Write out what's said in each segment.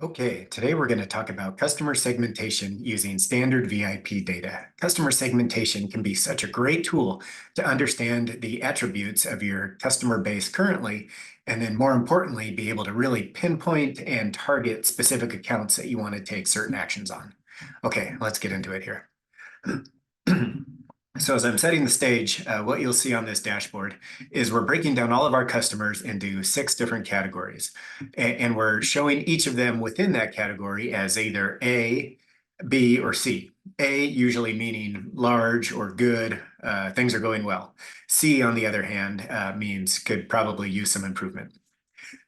Okay, today we're going to talk about customer segmentation using standard VIP data. Customer segmentation can be such a great tool to understand the attributes of your customer base currently, and then more importantly, be able to really pinpoint and target specific accounts that you want to take certain actions on. Okay, let's get into it here. So as I'm setting the stage, what you'll see on this dashboard is we're breaking down all of our customers into 6 different categories. And we're showing each of them within that category as either A, B, or C. A usually meaning large or good, things are going well. C, on the other hand, means could probably use some improvement.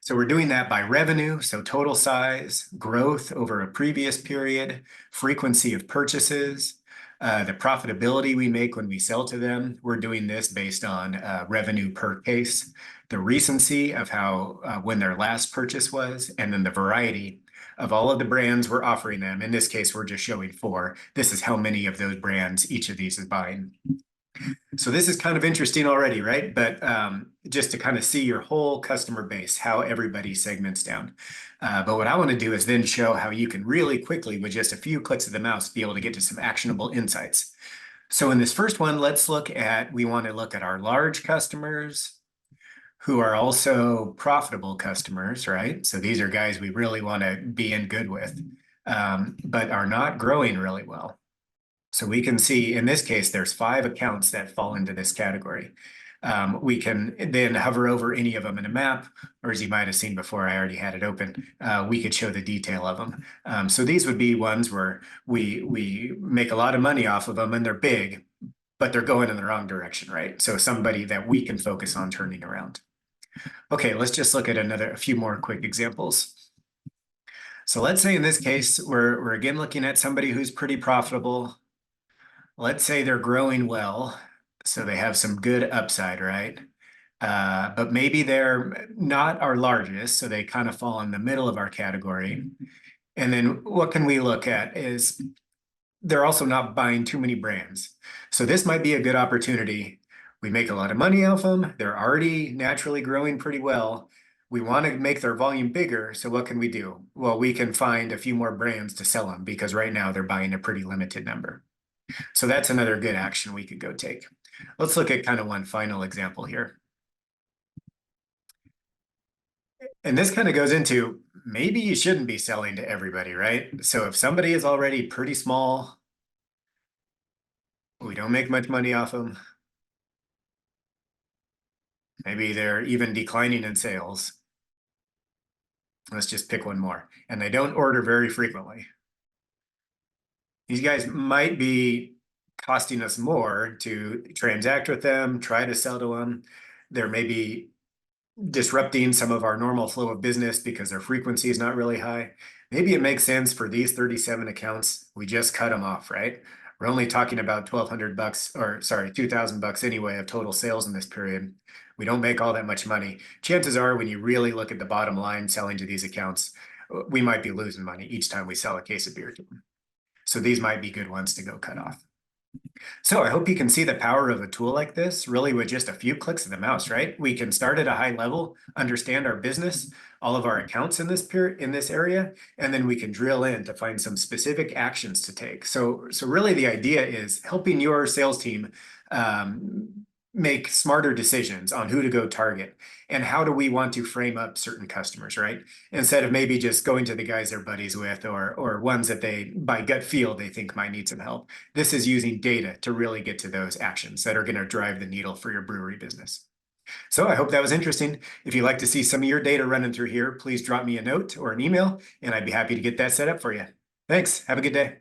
So we're doing that by revenue, so total size, growth over a previous period, frequency of purchases, the profitability we make when we sell to them. We're doing this based on revenue per case, the recency of how when their last purchase was, and then the variety of all of the brands we're offering them. In this case, we're just showing 4. This is how many of those brands each of these is buying. So this is kind of interesting already, right? But just to kind of see your whole customer base, how everybody segments down. But what I want to do is then show how you can really quickly, with just a few clicks of the mouse, be able to get to some actionable insights. So in this first one, we want to look at our large customers who are also profitable customers, right? So these are guys we really want to be in good with, but are not growing really well. So we can see in this case, there's 5 accounts that fall into this category. We can then hover over any of them in a map, or as you might have seen before, I already had it open. We could show the detail of them. So these would be ones where we make a lot of money off of them and they're big, but they're going in the wrong direction, right? So somebody that we can focus on turning around. Okay, let's just look at a few more quick examples. So let's say in this case, we're again looking at somebody who's pretty profitable. Let's say they're growing well, so they have some good upside, right? But maybe they're not our largest, so they kind of fall in the middle of our category. And then what can we look at is they're also not buying too many brands. So this might be a good opportunity. We make a lot of money off them. They're already naturally growing pretty well. We want to make their volume bigger. So what can we do? Well, we can find a few more brands to sell them because right now they're buying a pretty limited number. So that's another good action we could go take. Let's look at kind of one final example here. And this kind of goes into maybe you shouldn't be selling to everybody, right? So if somebody is already pretty small, we don't make much money off them. Maybe they're even declining in sales. Let's just pick one more. And they don't order very frequently. These guys might be costing us more to transact with them, try to sell to them. They're maybe disrupting some of our normal flow of business because their frequency is not really high. Maybe it makes sense for these 37 accounts, we just cut them off, right? We're only talking about $1,200 or sorry, $2,000 anyway of total sales in this period. We don't make all that much money. Chances are when you really look at the bottom line selling to these accounts, we might be losing money each time we sell a case of beer to them. So these might be good ones to go cut off. So I hope you can see the power of a tool like this, really with just a few clicks of the mouse, right? We can start at a high level, understand our business, all of our accounts in this area, and then we can drill in to find some specific actions to take. So really the idea is helping your sales team make smarter decisions on who to go target and how do we want to frame up certain customers, right? Instead of maybe just going to the guys they're buddies with or ones that they, by gut feel, they think might need some help. This is using data to really get to those actions that are going to drive the needle for your brewery business. So I hope that was interesting. If you'd like to see some of your data running through here, please drop me a note or an email, and I'd be happy to get that set up for you. Thanks. Have a good day.